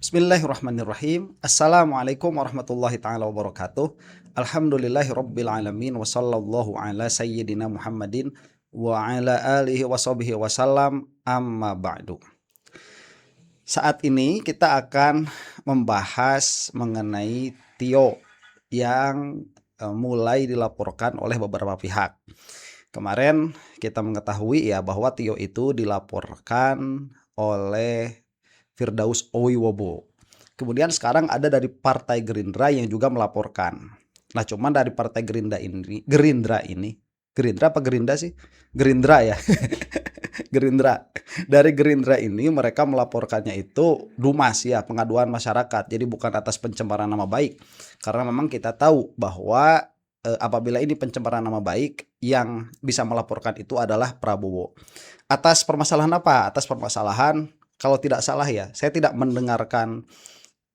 Bismillahirrahmanirrahim. Assalamualaikum warahmatullahi taala wabarakatuh. Alhamdulillahi rabbil alamin wa sallallahu ala sayyidina Muhammadin wa ala alihi wa sahbihi wasallam amma ba'du. Saat ini kita akan membahas mengenai Tio yang mulai dilaporkan oleh beberapa pihak. Kemarin kita mengetahui ya bahwa Tio itu dilaporkan oleh Firdaus Owiwobo. Kemudian sekarang ada dari Partai Gerindra yang juga melaporkan. Nah, cuman dari Partai Gerindra ini, Gerindra apa Gerinda sih? Gerindra ya. Gerindra. Dari Gerindra ini mereka melaporkannya itu DUMAS ya, pengaduan masyarakat. Jadi bukan atas pencemaran nama baik. Karena memang kita tahu bahwa apabila ini pencemaran nama baik, yang bisa melaporkan itu adalah Prabowo. Atas permasalahan apa? Atas permasalahan, kalau tidak salah ya, saya tidak mendengarkan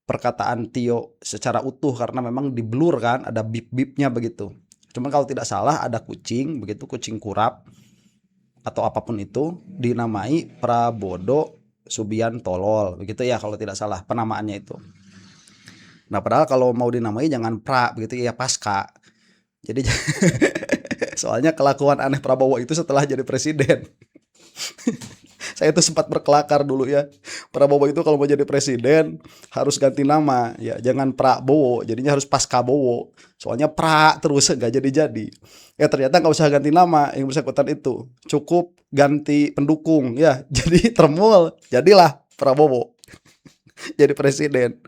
perkataan Tio secara utuh karena memang di blur kan, ada bip-bipnya begitu. Cuman kalau tidak salah ada kucing begitu, kucing kurap atau apapun itu dinamai Prabodo Subian Tolol begitu ya kalau tidak salah penamaannya itu. Nah, padahal kalau mau dinamai jangan pra begitu ya, pasca. Jadi soalnya kelakuan aneh Prabowo itu setelah jadi presiden. Saya itu sempat berkelakar dulu ya. Prabowo itu kalau mau jadi presiden harus ganti nama ya, jangan Prabowo, jadinya harus Paskabowo. Soalnya pra terus nggak jadi-jadi. Ya ternyata nggak usah ganti nama yang bersangkutan itu, cukup ganti pendukung ya. Jadi termul, jadilah Prabowo jadi presiden.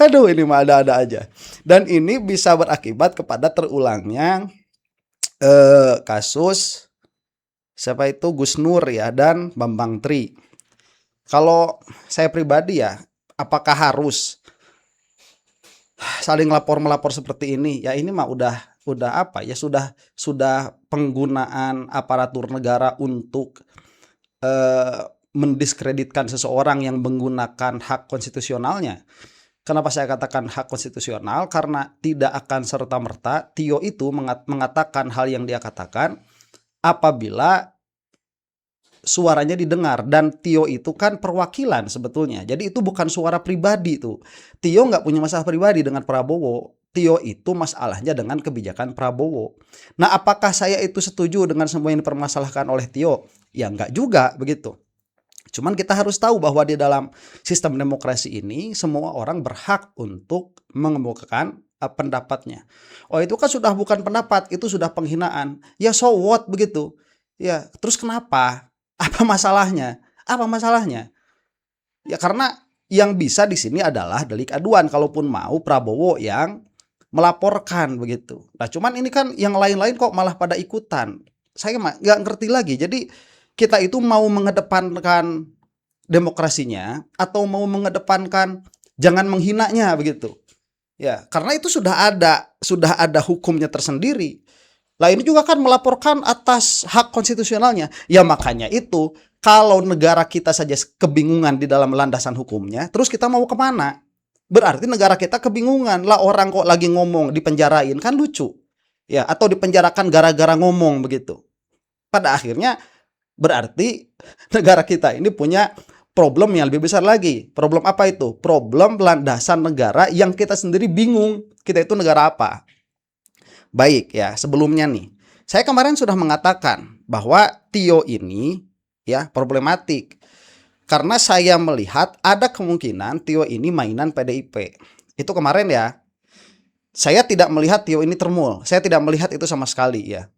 Aduh, ini mah ada-ada aja. Dan ini bisa berakibat kepada terulangnya kasus siapa itu Gus Nur ya dan Bambang Tri. Kalau saya pribadi ya, apakah harus saling lapor melapor seperti ini? Ya ini mah udah apa ya, sudah penggunaan aparatur negara untuk mendiskreditkan seseorang yang menggunakan hak konstitusionalnya. Kenapa saya katakan hak konstitusional? Karena tidak akan serta-merta Tio itu mengatakan hal yang dia katakan apabila suaranya didengar, dan Tio itu kan perwakilan sebetulnya. Jadi itu bukan suara pribadi tuh. Tio nggak punya masalah pribadi dengan Prabowo. Tio itu masalahnya dengan kebijakan Prabowo. Nah, apakah saya itu setuju dengan semua yang dipermasalahkan oleh Tio? Ya nggak juga begitu. Cuman kita harus tahu bahwa di dalam sistem demokrasi ini semua orang berhak untuk mengemukakan pendapatnya. Oh, itu kan sudah bukan pendapat, itu sudah penghinaan. Ya so what begitu. Ya, terus kenapa? Apa masalahnya? Apa masalahnya? Ya karena yang bisa di sini adalah delik aduan kalaupun mau Prabowo yang melaporkan begitu. Nah, cuman ini kan yang lain-lain kok malah pada ikutan. Saya nggak ngerti lagi. Jadi kita itu mau mengedepankan demokrasinya atau mau mengedepankan jangan menghinanya begitu. Ya, karena itu sudah ada hukumnya tersendiri. Lah ini juga kan melaporkan atas hak konstitusionalnya. Ya makanya itu kalau negara kita saja kebingungan di dalam landasan hukumnya, terus kita mau kemana? Berarti negara kita kebingungan. Lah orang kok lagi ngomong dipenjarain, kan lucu. Ya, atau dipenjarakan gara-gara ngomong begitu. Pada akhirnya berarti negara kita ini punya problem yang lebih besar lagi. Problem apa itu? Problem landasan negara yang kita sendiri bingung. Kita itu negara apa? Baik ya, sebelumnya nih, saya kemarin sudah mengatakan bahwa Tio ini ya problematik. Karena saya melihat ada kemungkinan Tio ini mainan PDIP. Itu kemarin ya. Saya tidak melihat Tio ini termul. Saya tidak melihat itu sama sekali ya.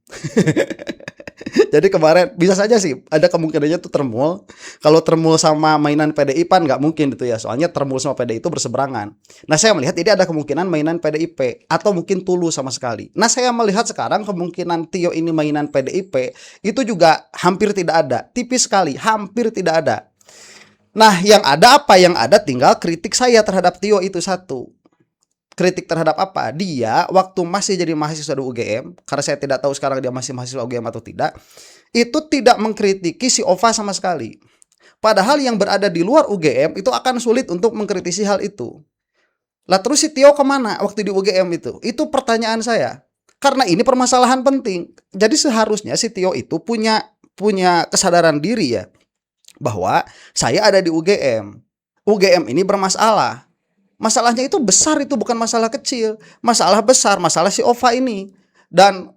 Jadi kemarin bisa saja sih ada kemungkinannya tuh termul. Kalau termul sama mainan PDI pan nggak mungkin itu ya. Soalnya termul sama PDI itu berseberangan. Nah, saya melihat ini ada kemungkinan mainan PDIP atau mungkin Tulus sama sekali. Nah, saya melihat sekarang kemungkinan Tio ini mainan PDIP itu juga hampir tidak ada. Tipis sekali, hampir tidak ada. Nah, yang ada apa? Yang ada tinggal kritik saya terhadap Tio itu satu. Kritik terhadap apa? Dia waktu masih jadi mahasiswa di UGM, karena saya tidak tahu sekarang dia masih mahasiswa UGM atau tidak, itu tidak mengkritiki si Ova sama sekali. Padahal yang berada di luar UGM itu akan sulit untuk mengkritisi hal itu. Lah terus si Tio kemana waktu di UGM itu? Itu pertanyaan saya. Karena ini permasalahan penting. Jadi seharusnya si Tio itu punya kesadaran diri ya, bahwa saya ada di UGM. UGM ini bermasalah. Masalahnya itu besar, itu bukan masalah kecil. Masalah besar, masalah si Ova ini. Dan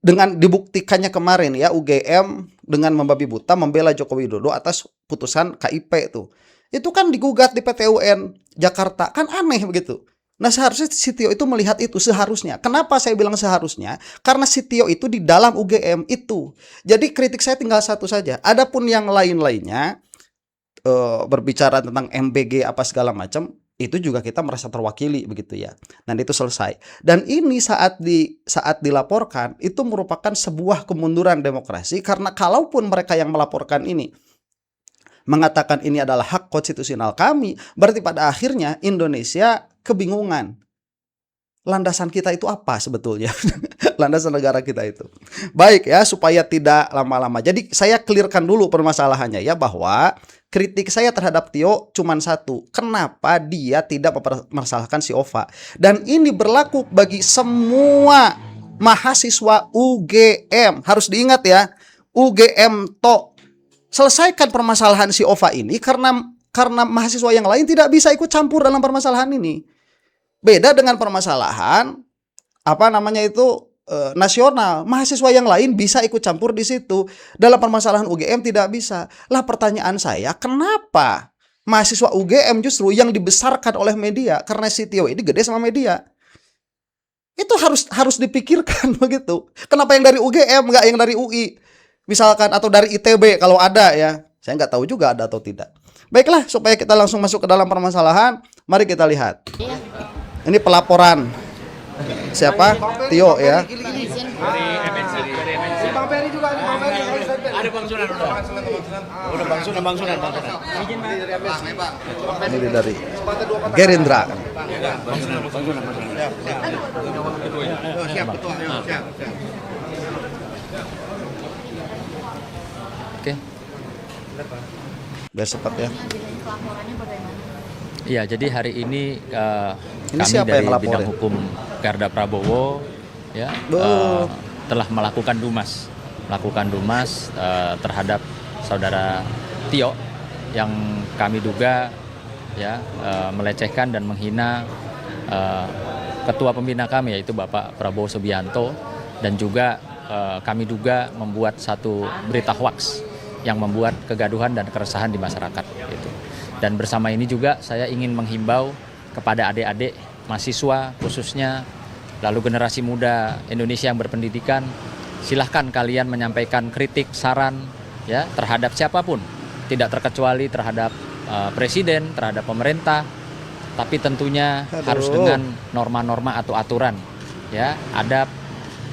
dengan dibuktikannya kemarin ya, UGM dengan membabi buta membela Joko Widodo atas putusan KIP itu. Itu kan digugat di PT UN Jakarta. Kan aneh begitu. Nah, seharusnya si Tio itu melihat itu, seharusnya. Kenapa saya bilang seharusnya? Karena si Tio itu di dalam UGM itu. Jadi kritik saya tinggal satu saja. Adapun yang lain-lainnya, berbicara tentang MBG apa segala macam, itu juga kita merasa terwakili begitu ya. Dan itu selesai. Dan ini saat dilaporkan itu merupakan sebuah kemunduran demokrasi, karena kalaupun mereka yang melaporkan ini mengatakan ini adalah hak konstitusional kami, berarti pada akhirnya Indonesia kebingungan. Landasan kita itu apa sebetulnya? Landasan negara kita itu. Baik ya, supaya tidak lama-lama. Jadi saya clearkan dulu permasalahannya ya, bahwa kritik saya terhadap Tio cuman satu. Kenapa dia tidak mempermasalahkan si Ova? Dan ini berlaku bagi semua mahasiswa UGM. Harus diingat ya, UGM to. Selesaikan permasalahan si Ova ini, karena mahasiswa yang lain tidak bisa ikut campur dalam permasalahan ini. Beda dengan permasalahan nasional. Mahasiswa yang lain bisa ikut campur di situ. Dalam permasalahan UGM tidak bisa. Lah, pertanyaan saya, kenapa mahasiswa UGM justru yang dibesarkan oleh media? Karena si Tio ini gede sama media. Itu harus dipikirkan begitu. Kenapa yang dari UGM nggak yang dari UI? Misalkan, atau dari ITB kalau ada ya. Saya nggak tahu juga ada atau tidak. Baiklah, supaya kita langsung masuk ke dalam permasalahan, mari kita lihat. Ini pelaporan siapa? Tio ya. Ini dari Gerindra. Oke. Biar cepat ya. Iya, jadi hari ini Ini kami siapa dari yang ngelaporin? bidang hukum Garda Prabowo ya telah melakukan dumas terhadap saudara Tio yang kami duga ya melecehkan dan menghina ketua pembina kami, yaitu Bapak Prabowo Subianto, dan juga kami duga membuat satu berita hoaks yang membuat kegaduhan dan keresahan di masyarakat gitu. Dan bersama ini juga saya ingin menghimbau kepada adik-adik mahasiswa khususnya, lalu generasi muda Indonesia yang berpendidikan, silahkan kalian menyampaikan kritik, saran ya terhadap siapapun, tidak terkecuali terhadap presiden, terhadap pemerintah, tapi tentunya harus dengan norma-norma atau aturan ya, adab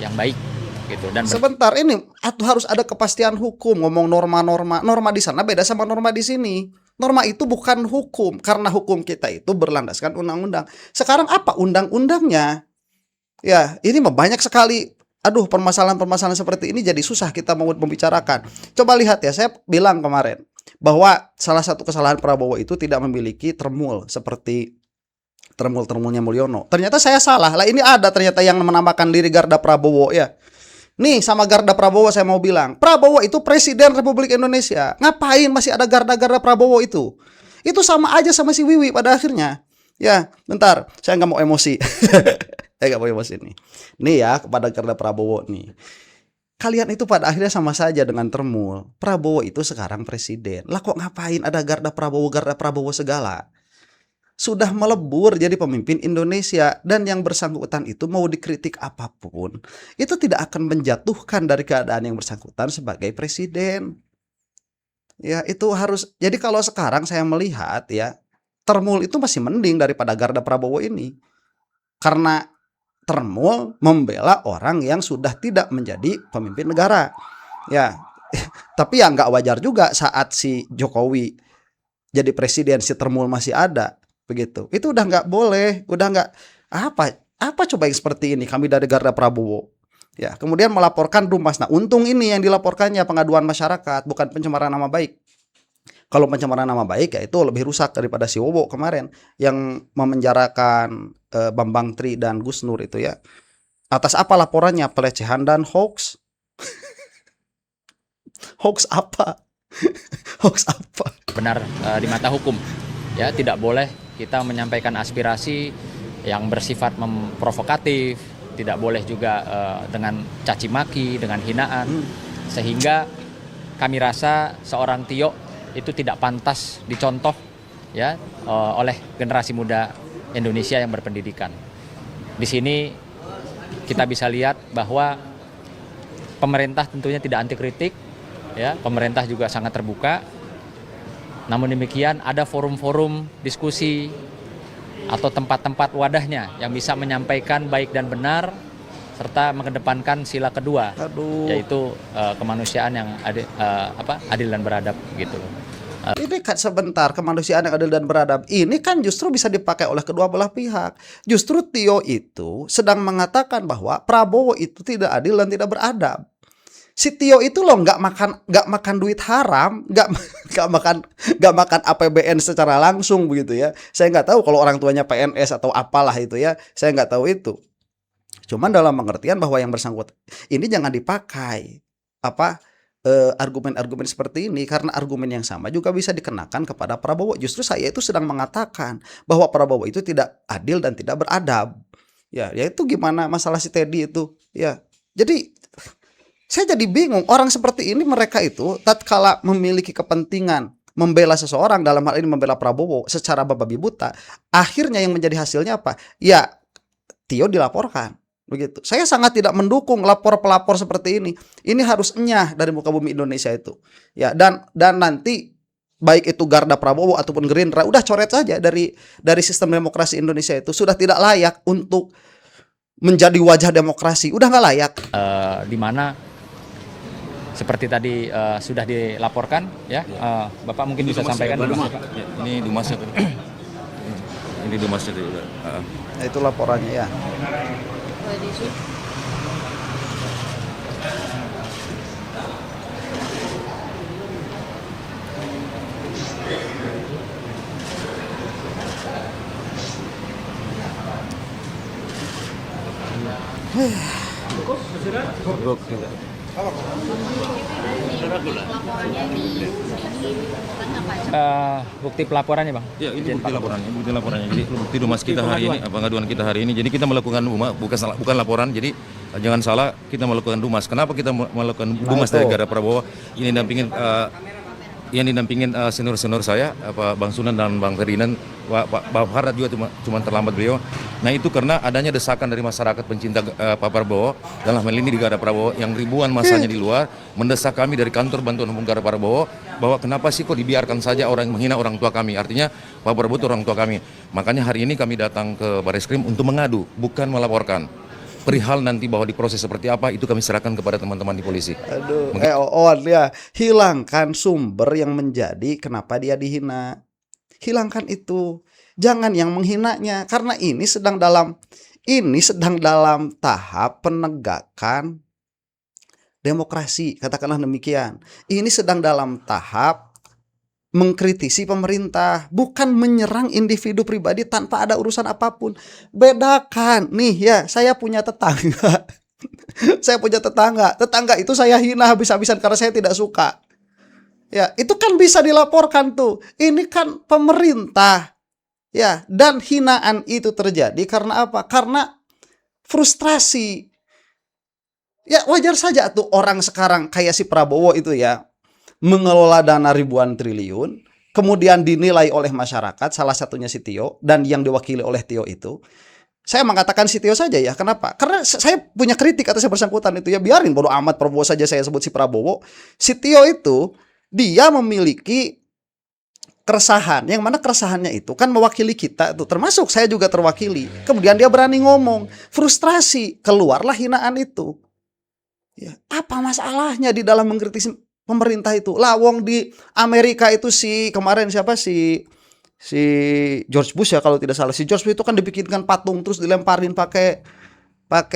yang baik gitu. Dan sebentar, ini harus ada kepastian hukum. Ngomong norma di sana beda sama norma di sini. Norma itu bukan hukum, karena hukum kita itu berlandaskan undang-undang. Sekarang apa undang-undangnya? Ya, ini banyak sekali. Aduh, permasalahan-permasalahan seperti ini jadi susah kita mau membicarakan. Coba lihat ya, saya bilang kemarin bahwa salah satu kesalahan Prabowo itu tidak memiliki termul seperti termul-termulnya Mulyono. Ternyata saya salah. Lah, ini ada ternyata yang menamakan diri Garda Prabowo ya. Nih, sama Garda Prabowo saya mau bilang, Prabowo itu Presiden Republik Indonesia. Ngapain masih ada Garda Prabowo itu? Itu sama aja sama si Wiwi pada akhirnya. Ya, bentar, saya nggak mau emosi. Saya nggak mau emosi nih. Nih ya, kepada Garda Prabowo nih. Kalian itu pada akhirnya sama saja dengan termul. Prabowo itu sekarang presiden. Lah, kok ngapain ada Garda Prabowo segala? Sudah melebur jadi pemimpin Indonesia, dan yang bersangkutan itu mau dikritik apapun, itu tidak akan menjatuhkan dari keadaan yang bersangkutan sebagai presiden. Ya, itu harus. Jadi kalau sekarang saya melihat ya, termul itu masih mending daripada Garda Prabowo ini. Karena termul membela orang yang sudah tidak menjadi pemimpin negara. Ya. Tapi ya nggak wajar juga saat si Jokowi jadi presiden si termul masih ada. Begitu, itu udah nggak boleh, udah nggak apa coba yang seperti ini. Kami dari Garda Prabowo ya, kemudian melaporkan dumas. Nah, untung ini yang dilaporkannya pengaduan masyarakat, bukan pencemaran nama baik. Kalau pencemaran nama baik ya itu lebih rusak daripada si Wowo kemarin yang memenjarakan Bambang Tri dan Gus Nur itu ya. Atas apa laporannya? Pelecehan dan hoax. Hoax apa? Hoax apa? benar di mata hukum ya, tidak boleh kita menyampaikan aspirasi yang bersifat memprovokatif, tidak boleh juga dengan caci maki, dengan hinaan, sehingga kami rasa seorang Tio itu tidak pantas dicontoh ya oleh generasi muda Indonesia yang berpendidikan. Di sini kita bisa lihat bahwa pemerintah tentunya tidak anti kritik, ya, pemerintah juga sangat terbuka. Namun demikian ada forum-forum diskusi atau tempat-tempat wadahnya yang bisa menyampaikan baik dan benar serta mengedepankan sila kedua, yaitu kemanusiaan yang adil dan beradab gitu. Ini kan sebentar, kemanusiaan yang adil dan beradab ini kan justru bisa dipakai oleh kedua belah pihak. Justru Tio itu sedang mengatakan bahwa Prabowo itu tidak adil dan tidak beradab. Si Tio itu loh nggak makan duit haram, nggak makan APBN secara langsung begitu ya. Saya nggak tahu kalau orang tuanya PNS atau apalah itu ya. Saya nggak tahu itu. Cuman dalam pengertian bahwa yang bersangkutan ini jangan dipakai argumen-argumen seperti ini, karena argumen yang sama juga bisa dikenakan kepada Prabowo. Justru saya itu sedang mengatakan bahwa Prabowo itu tidak adil dan tidak beradab. Ya itu gimana masalah si Teddy itu? Ya. Jadi saya jadi bingung, orang seperti ini mereka itu tatkala memiliki kepentingan membela seseorang, dalam hal ini membela Prabowo secara babi buta, akhirnya yang menjadi hasilnya apa? Ya Tio dilaporkan. Begitu. Saya sangat tidak mendukung pelapor seperti ini. Ini harus enyah dari muka bumi Indonesia itu. Ya, dan nanti baik itu Garda Prabowo ataupun Gerindra udah coret saja dari sistem demokrasi Indonesia itu, sudah tidak layak untuk menjadi wajah demokrasi. Udah nggak layak. Di mana seperti tadi sudah dilaporkan ya, Bapak mungkin bisa sampaikan dulu. Ya, ini Dumasnya tadi. Ini Dumasnya tadi. Nah, itu laporannya ya. Bukti pelaporannya, Bang. Ya, ini bukti laporannya. Jadi bukti Dumas kita hari ini, pengaduan kita hari ini. Jadi kita melakukan bukan laporan. Jadi jangan salah, kita melakukan Dumas. Kenapa kita melakukan Dumas dari Garda Prabowo? Ini yang dinampingin senior saya, Bang Sunan dan Bang Ferdinand. Pak Harad juga cuma terlambat beliau. Nah itu karena adanya desakan dari masyarakat pencinta Pak Prabowo, dalam hal ini di Garda Prabowo, yang ribuan masanya di luar mendesak kami dari kantor bantuan hukum Garda Prabowo bahwa kenapa sih kok dibiarkan saja orang menghina orang tua kami, artinya Pak Prabowo itu orang tua kami. Makanya hari ini kami datang ke Barreskrim untuk mengadu, bukan melaporkan. Perihal nanti bahwa diproses seperti apa itu kami serahkan kepada teman-teman di polisi. Aduh, ya, hilangkan sumber yang menjadi kenapa dia dihina. Hilangkan itu. Jangan yang menghinanya, karena ini sedang dalam tahap penegakan demokrasi, katakanlah demikian. Ini sedang dalam tahap mengkritisi pemerintah, bukan menyerang individu pribadi tanpa ada urusan apapun. Bedakan nih ya, saya punya tetangga. Tetangga itu saya hina habis-habisan karena saya tidak suka. Ya, itu kan bisa dilaporkan tuh. Ini kan pemerintah. Ya, dan hinaan itu terjadi karena apa? Karena frustrasi. Ya, wajar saja tuh orang sekarang kayak si Prabowo itu ya, mengelola dana ribuan triliun, kemudian dinilai oleh masyarakat, salah satunya si Tio, dan yang diwakili oleh Tio itu. Saya mengatakan si Tio saja ya, kenapa? Karena saya punya kritik atas yang bersangkutan itu ya, biarin bodo amat Prabowo saja saya sebut si Prabowo. Si Tio itu dia memiliki keresahan, yang mana keresahannya itu kan mewakili kita tuh, termasuk saya juga terwakili. Kemudian dia berani ngomong, frustrasi, keluarlah hinaan itu. Ya, apa masalahnya di dalam mengkritisi pemerintah itu? Lawong di Amerika itu kemarin siapa si George Bush ya kalau tidak salah. Si George Bush itu kan dibikinkan patung terus dilemparin pakai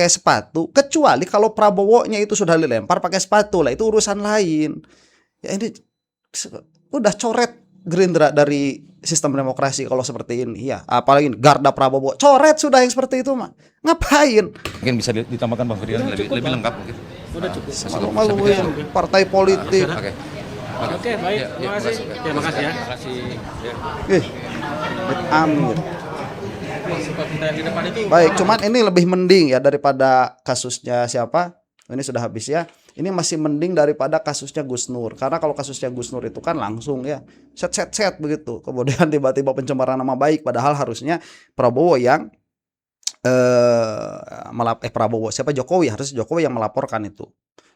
sepatu. Kecuali kalau Prabowo-nya itu sudah dilempar pakai sepatu lah, itu urusan lain. Ya ini udah coret Gerindra dari sistem demokrasi kalau seperti ini. Ya, apalagi Garda Prabowo coret sudah yang seperti itu mah. Ngapain? Mungkin bisa ditambahkan Bang Ferdinand lebih lengkap mungkin. Udah cukup. Malu-maluin partai politik. Oke. Oke, baik. Terima kasih. Terima kasih ya. Terima kasih. Ih, Amir. Di depan itu. Baik, cuman ini lebih mending ya daripada kasusnya siapa? Ini sudah habis ya. Ini masih mending daripada kasusnya Gus Nur. Karena kalau kasusnya Gus Nur itu kan langsung ya set begitu. Kemudian tiba-tiba pencemaran nama baik. Padahal harusnya Prabowo yang Prabowo siapa Jokowi, harusnya Jokowi yang melaporkan itu.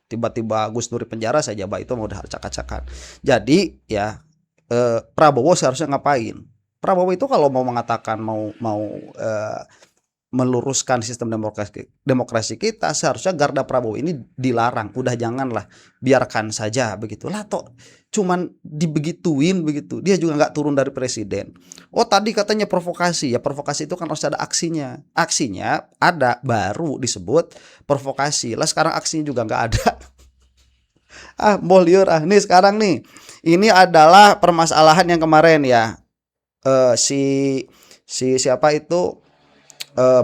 Tiba-tiba Gus Nur di penjara saja, Pak, itu mau udah acak-acakan. Jadi ya Prabowo seharusnya ngapain? Prabowo itu kalau mau mengatakan mau meluruskan sistem demokrasi kita, seharusnya garda Prabowo ini dilarang. Udah janganlah, biarkan saja begitu. Lah toh cuman dibegituin begitu. Dia juga nggak turun dari presiden. Oh tadi katanya provokasi. Ya provokasi itu kan harus ada aksinya. Aksinya ada baru disebut provokasi. Lah sekarang aksinya juga nggak ada. Mau liur nih sekarang nih. Ini adalah permasalahan yang kemarin ya. Si siapa itu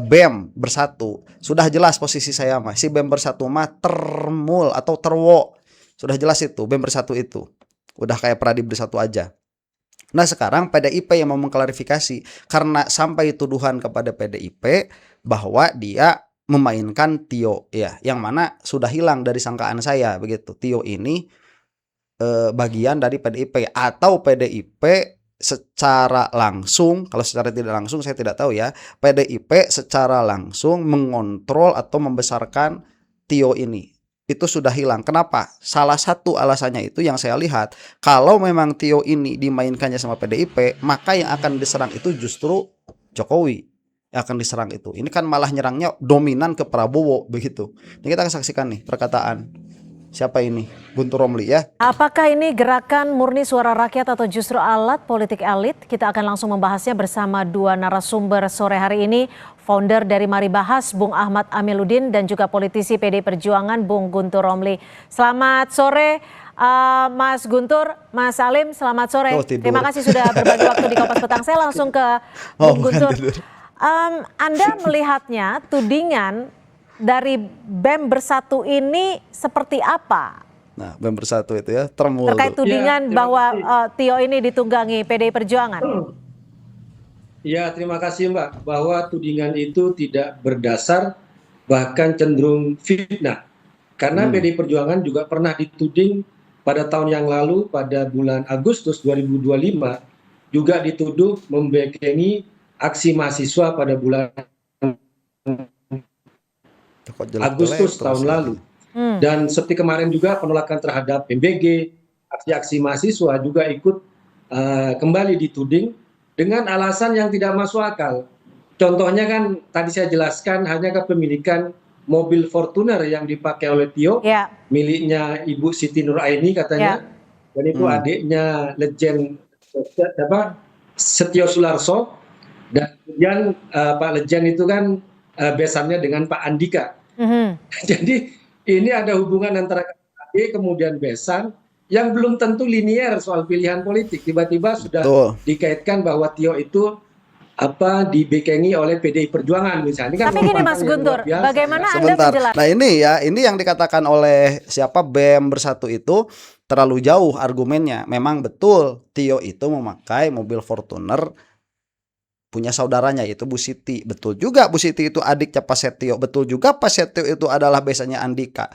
BEM bersatu. Sudah jelas posisi saya mah. Si BEM bersatu mah termul atau terwo. Sudah jelas itu BEM bersatu itu. Udah kayak Pradi bersatu aja. Nah sekarang PDIP yang mau mengklarifikasi. Karena sampai tuduhan kepada PDIP bahwa dia memainkan Tio ya, yang mana sudah hilang dari sangkaan saya begitu. Tio ini bagian dari PDIP atau PDIP secara langsung, kalau secara tidak langsung saya tidak tahu ya, PDIP secara langsung mengontrol atau membesarkan Tio ini. Itu sudah hilang. Kenapa? Salah satu alasannya itu yang saya lihat, kalau memang Tio ini dimainkannya sama PDIP, maka yang akan diserang itu justru Jokowi yang akan diserang itu. Ini kan malah nyerangnya dominan ke Prabowo begitu. Ini kita akan saksikan nih perkataan siapa ini? Guntur Romli ya. Apakah ini gerakan murni suara rakyat atau justru alat politik elit? Kita akan langsung membahasnya bersama dua narasumber sore hari ini. Founder dari Mari Bahas, Bung Ahmad Amiluddin, dan juga politisi PD Perjuangan, Bung Guntur Romli. Selamat sore Mas Guntur, Mas Salim, selamat sore. Terima kasih sudah berbagi waktu di Kompas Petang. Saya langsung ke Bung Guntur. Anda melihatnya tudingan dari BEM bersatu ini seperti apa? Nah, BEM bersatu itu ya termul terkait tudingan ya, bahwa Tio ini ditunggangi PDI Perjuangan. Ya, terima kasih Mbak. Bahwa tudingan itu tidak berdasar, bahkan cenderung fitnah. Karena PDI Perjuangan juga pernah dituding pada tahun yang lalu, pada bulan Agustus 2025, juga dituduh membekengi aksi mahasiswa pada bulan Agustus tahun lalu. Dan seperti kemarin juga penolakan terhadap MBG, aksi-aksi mahasiswa juga ikut kembali dituding dengan alasan yang tidak masuk akal. Contohnya kan tadi saya jelaskan hanya kepemilikan mobil Fortuner yang dipakai oleh Tio, miliknya Ibu Siti Nuraini katanya, dan itu adiknya Legend Setio Sularso, dan kemudian Pak Legend itu kan besannya dengan Pak Andika. Jadi ini ada hubungan antara KKB kemudian besan yang belum tentu linier soal pilihan politik. Tiba-tiba sudah dikaitkan bahwa Tio itu dibekengi oleh PDI Perjuangan misalnya. Ini kan tapi gini Mas Guntur, bagaimana Anda menjelaskan? Nah ini ya, ini yang dikatakan oleh siapa BEM bersatu itu terlalu jauh argumennya. Memang betul Tio itu memakai mobil Fortuner punya saudaranya yaitu Bu Siti. Betul juga Bu Siti itu adiknya Pak Setio. Betul juga Pak Setio itu adalah besannya Andika.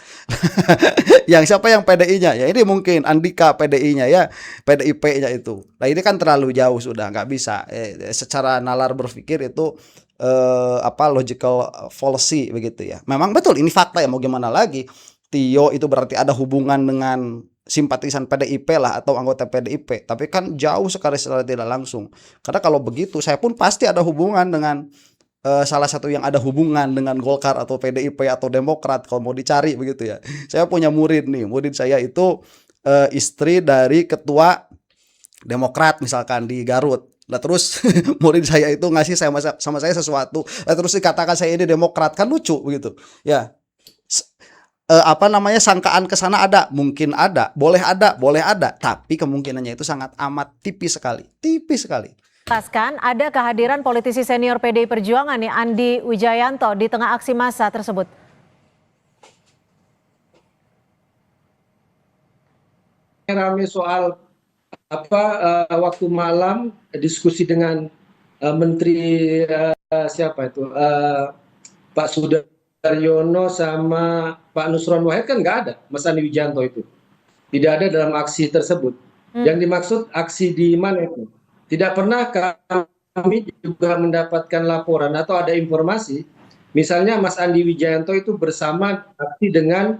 Yang siapa yang PDI-nya? Ya ini mungkin Andika PDI-nya ya, PDIP-nya itu. Nah ini kan terlalu jauh sudah, nggak bisa. Secara nalar berpikir itu logical fallacy begitu ya. Memang betul ini fakta ya, mau gimana lagi. Tio itu berarti ada hubungan dengan simpatisan PDIP lah atau anggota PDIP, tapi kan jauh sekali secara tidak langsung. Karena kalau begitu saya pun pasti ada hubungan dengan salah satu yang ada hubungan dengan Golkar atau PDIP atau Demokrat kalau mau dicari begitu ya. Saya punya murid nih, murid saya itu istri dari ketua Demokrat misalkan di Garut. Lah terus murid saya itu ngasih sama saya sesuatu, lah terus dikatakan saya ini Demokrat, kan lucu begitu ya. Sangkaan ke sana ada, mungkin ada, boleh ada, tapi kemungkinannya itu sangat amat tipis sekali. Jelaskan, ada kehadiran politisi senior PDI Perjuangan nih, Andi Wijayanto di tengah aksi massa tersebut. rame soal waktu malam diskusi dengan Menteri siapa itu Pak Sudaryono sama Pak Nusron Wahid, kan nggak ada Mas Andi Wijayanto itu, tidak ada dalam aksi tersebut. Yang dimaksud aksi di mana itu? Tidak pernah kami juga mendapatkan laporan atau ada informasi, misalnya Mas Andi Wijayanto itu bersama aksi dengan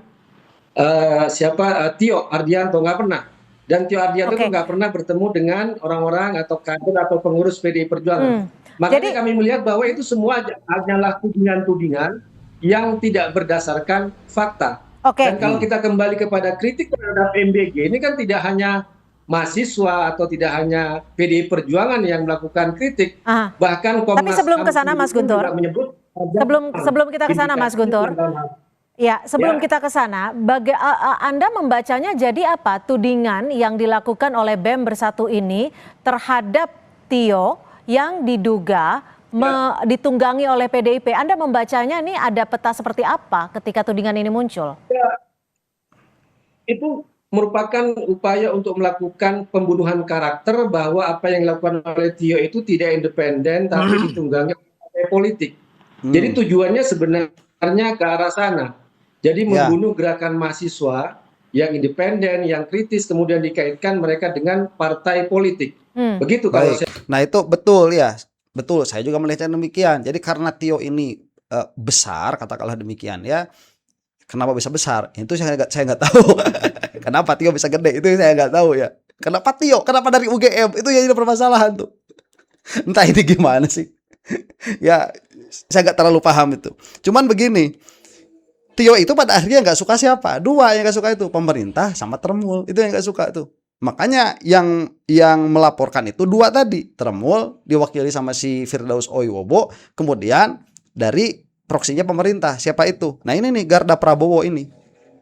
Tio Ardianto, nggak pernah. Dan Tio Ardianto itu nggak pernah bertemu dengan orang-orang atau kader atau pengurus PDI Perjuangan. Makanya kami melihat bahwa itu semua hanyalah tudingan-tudingan yang tidak berdasarkan fakta. Dan kalau kita kembali kepada kritik terhadap MBG, ini kan tidak hanya mahasiswa atau tidak hanya PDI Perjuangan yang melakukan kritik, bahkan Komnas Tapi sebelum ke sana Mas Guntur, sebelum kita ke sana Mas Guntur, ya, sebelum kita ke sana, Anda membacanya jadi apa tudingan yang dilakukan oleh BEM Bersatu ini terhadap Tio yang diduga ditunggangi oleh PDIP? Anda membacanya ini ada peta seperti apa ketika tudingan ini muncul? Ya, itu merupakan upaya untuk melakukan pembunuhan karakter, bahwa apa yang dilakukan oleh Tio itu tidak independen tapi ditunggangi oleh politik. Jadi tujuannya sebenarnya ke arah sana. Jadi membunuh gerakan mahasiswa yang independen, yang kritis, kemudian dikaitkan mereka dengan partai politik. Begitu kalau saya. Nah itu betul ya, betul. Saya juga melihatnya demikian. Jadi karena Tio ini besar, katakanlah demikian ya. Kenapa bisa besar? Itu saya nggak tahu. Kenapa Tio bisa gede? Itu saya nggak tahu ya. Kenapa Tio? Kenapa dari UGM? Itu yang jadi permasalahan tuh. Entah ini gimana sih. Ya saya nggak terlalu paham itu. Cuman begini. Tio itu pada akhirnya nggak suka siapa? Dua yang nggak suka itu, pemerintah sama Tremul. Itu yang nggak suka tuh. Makanya yang melaporkan itu dua tadi. Tremul diwakili sama si Firdaus Oiwobo, kemudian dari proksinya pemerintah. Siapa itu? Nah ini nih Garda Prabowo ini.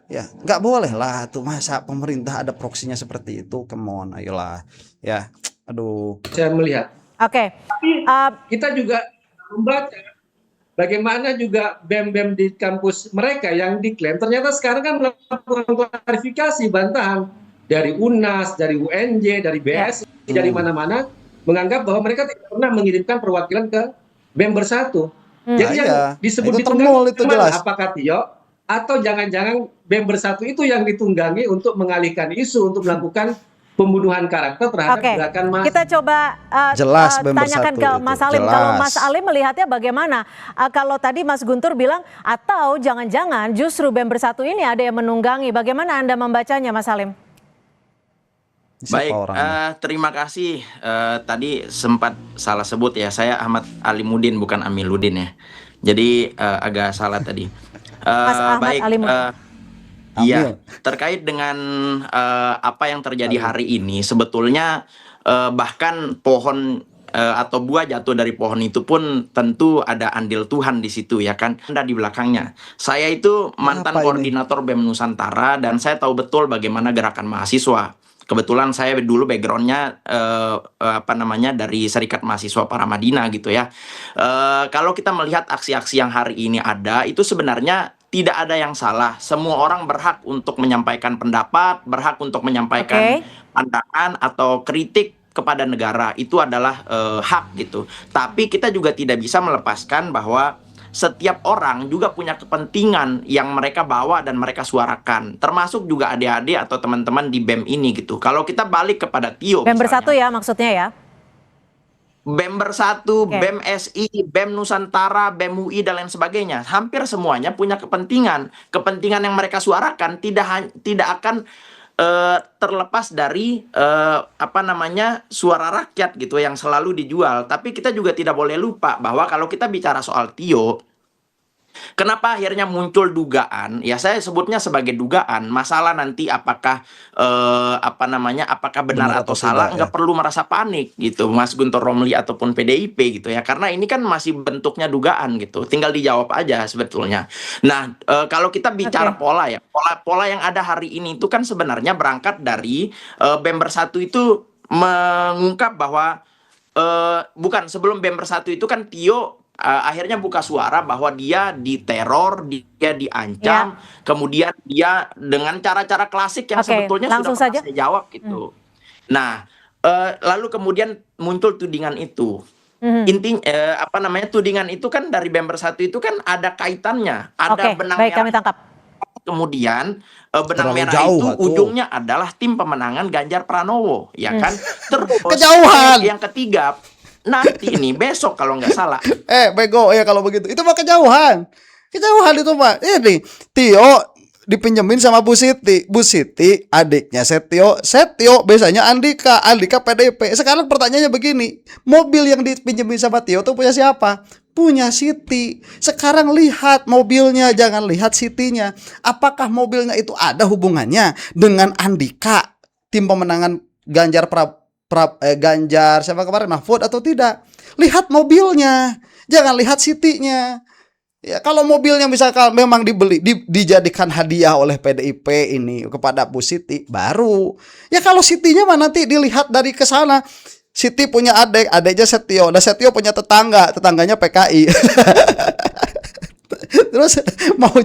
Ya nggak boleh lah tuh, masa pemerintah ada proksinya seperti itu. Come on, ayolah. Ya, aduh. Saya melihat. Oke. Tapi kita juga membaca bagaimana juga BEM-BEM di kampus mereka yang diklaim ternyata sekarang kan melakukan klarifikasi, bantahan dari UNAS, dari UNJ, dari BSI, dari mana-mana, menganggap bahwa mereka tidak pernah mengirimkan perwakilan ke BEM Bersatu. Jadi yang disebut ditunggangi itu jelas. Apakah Tio atau jangan-jangan BEM Bersatu itu yang ditunggangi untuk mengalihkan isu, untuk melakukan pembunuhan karakter terhadap gerakan mahasiswa. Kita coba tanyakan ke Mas Alim. Kalau Mas Alim melihatnya bagaimana? Kalau tadi Mas Guntur bilang atau jangan-jangan justru BEM Bersatu ini ada yang menunggangi. Bagaimana Anda membacanya, Mas Alim? Baik, terima kasih. Tadi sempat salah sebut ya, saya Ahmad Alimuddin bukan Amiluddin ya. Jadi agak salah tadi. Mas Ahmad Alimuddin. Iya, terkait dengan apa yang terjadi hari ini, sebetulnya bahkan pohon atau buah jatuh dari pohon itu pun tentu ada andil Tuhan di situ ya kan. Ada di belakangnya. Saya itu mantan koordinator BEM Nusantara dan saya tahu betul bagaimana gerakan mahasiswa. Kebetulan saya dulu backgroundnya dari Serikat Mahasiswa Paramadina gitu ya. Kalau kita melihat aksi-aksi yang hari ini ada, itu sebenarnya tidak ada yang salah. Semua orang berhak untuk menyampaikan pendapat, berhak untuk menyampaikan pandangan atau kritik kepada negara. Itu adalah hak gitu. Tapi kita juga tidak bisa melepaskan bahwa setiap orang juga punya kepentingan yang mereka bawa dan mereka suarakan, termasuk juga adik-adik atau teman-teman di BEM ini gitu. Kalau kita balik kepada Tio BEM Bersatu ya maksudnya ya? BEM Bersatu, BEM SI, BEM Nusantara, BEM UI dan lain sebagainya, hampir semuanya punya kepentingan. Kepentingan yang mereka suarakan tidak akan terlepas dari suara rakyat gitu yang selalu dijual. Tapi kita juga tidak boleh lupa bahwa kalau kita bicara soal Tio, kenapa akhirnya muncul dugaan? Ya saya sebutnya sebagai dugaan. Masalah nanti apakah apakah benar atau salah? Nggak perlu merasa panik gitu, Mas Guntur Romli ataupun PDIP gitu ya. Karena ini kan masih bentuknya dugaan gitu. Tinggal dijawab aja sebetulnya. Nah, kalau kita bicara pola ya, pola yang ada hari ini itu kan sebenarnya berangkat dari BEM Bersatu itu mengungkap bahwa bukan sebelum BEM Bersatu itu kan Tio akhirnya buka suara bahwa dia diteror, dia diancam, kemudian dia dengan cara-cara klasik yang sebetulnya langsung sudah saja pernah saya jawab gitu. Nah, lalu kemudian muncul tudingan itu. Intinya tudingan itu kan dari Bember 1 itu kan ada kaitannya, ada benang baik, merah. kami tangkap. Kemudian benang Terlalu merah jauh, itu atuh. ujungnya adalah tim pemenangan Ganjar Pranowo, ya kan? Terus Kejauhan. yang ketiga, nanti ini besok kalau nggak salah. Bego ya kalau begitu. Itu mah kejauhan. Kejauhan itu mah. Ini Tio dipinjemin sama Bu Siti. Bu Siti adiknya Setio. Setio biasanya Andika. Andika PDIP. Sekarang pertanyaannya begini. Mobil yang dipinjemin sama Tio tuh punya siapa? Punya Siti. Sekarang lihat mobilnya, jangan lihat Sitinya. Apakah mobilnya itu ada hubungannya dengan Andika, tim pemenangan Ganjar Ganjar siapa kemarin, Mahfud, atau tidak? Lihat mobilnya, jangan lihat Sitinya. Ya, kalau mobilnya misalkan memang dijadikan hadiah oleh PDIP ini kepada Bu Siti, baru. Ya kalau Sitinya mah nanti dilihat dari ke sana. Siti punya adik, adiknya Setio. Dan Setio punya tetangga, tetangganya PKI. Terus mau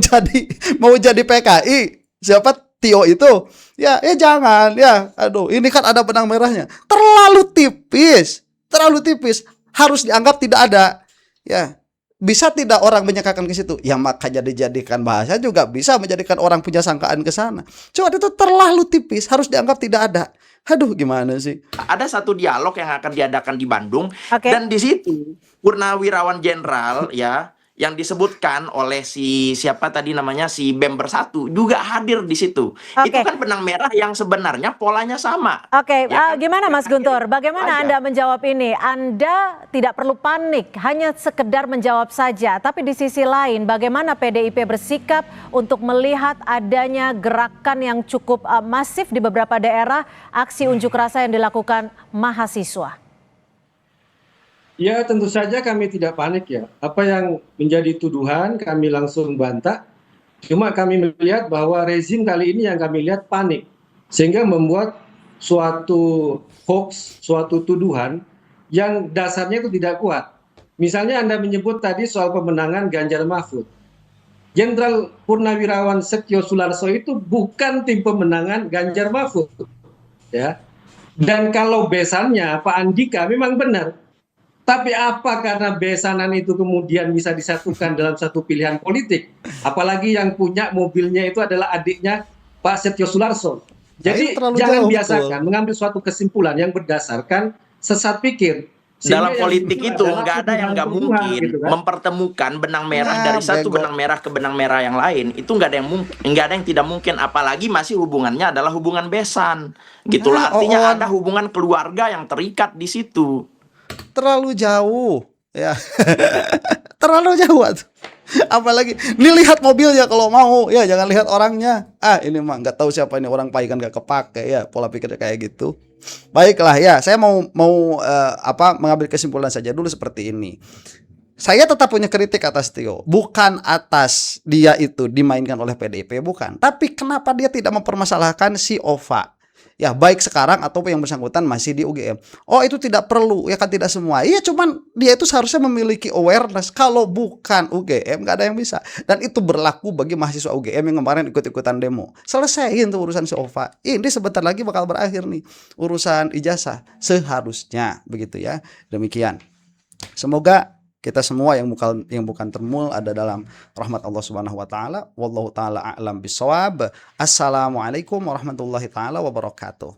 jadi PKI, siapa Tio itu? Ya jangan, ya. Aduh, ini kan ada benang merahnya. Terlalu tipis, harus dianggap tidak ada. Ya, bisa tidak orang menyangkakan ke situ? Ya maka dijadikan bahasa juga bisa menjadikan orang punya sangkaan ke sana. Cuma itu terlalu tipis, harus dianggap tidak ada. Aduh, gimana sih? Ada satu dialog yang akan diadakan di Bandung, dan di situ Purnawirawan Jenderal ya yang disebutkan oleh si siapa tadi namanya, si Bember 1 juga hadir di situ. Itu kan benang merah yang sebenarnya polanya sama. Ya kan? Gimana Mas Guntur? Bagaimana Anda menjawab ini? Anda tidak perlu panik, hanya sekedar menjawab saja. Tapi di sisi lain, bagaimana PDIP bersikap untuk melihat adanya gerakan yang cukup masif di beberapa daerah, aksi unjuk rasa yang dilakukan mahasiswa? Ya tentu saja kami tidak panik ya. Apa yang menjadi tuduhan kami langsung bantah. Cuma kami melihat bahwa rezim kali ini yang kami lihat panik. Sehingga membuat suatu hoax, suatu tuduhan yang dasarnya itu tidak kuat. Misalnya Anda menyebut tadi soal pemenangan Ganjar Mahfud. Jenderal Purnawirawan Setio Sularso itu bukan tim pemenangan Ganjar Mahfud. Ya. Dan kalau besannya Pak Andika memang benar. Tapi apa karena besanan itu kemudian bisa disatukan dalam satu pilihan politik? Apalagi yang punya mobilnya itu adalah adiknya Pak Setio Sularso. Jadi jangan biasakan mengambil suatu kesimpulan yang berdasarkan sesat pikir. Dalam politik itu nggak ada yang nggak mungkin gitu kan? Mempertemukan benang merah dari satu benang merah ke benang merah yang lain. Itu nggak ada yang mungkin, nggak ada yang tidak mungkin. Apalagi masih hubungannya adalah hubungan besan. Gitulah artinya ada hubungan keluarga yang terikat di situ. Terlalu jauh ya. Terlalu jauh. Apalagi nih lihat mobilnya kalau mau, ya jangan lihat orangnya. Ini mah nggak tahu siapa ini, orang pai kan nggak kepake ya, pola pikirnya kayak gitu. Baiklah ya, saya mau mengambil kesimpulan saja dulu seperti ini. Saya tetap punya kritik atas Tio, bukan atas dia itu dimainkan oleh PDIP, bukan. Tapi kenapa dia tidak mempermasalahkan si Ova? Ya baik sekarang ataupun yang bersangkutan masih di UGM. Oh itu tidak perlu, ya kan tidak semua. Iya cuman dia itu seharusnya memiliki awareness. Kalau bukan UGM nggak ada yang bisa. Dan itu berlaku bagi mahasiswa UGM yang kemarin ikut-ikutan demo. Selesaiin tuh urusan si Ova. Ini sebentar lagi bakal berakhir nih urusan ijazah. Seharusnya begitu ya. Demikian. Semoga kita semua yang bukan termul ada dalam rahmat Allah Subhanahu wa taala. Wallahu taala a'lam bissawab. Assalamualaikum warahmatullahi taala wabarakatuh.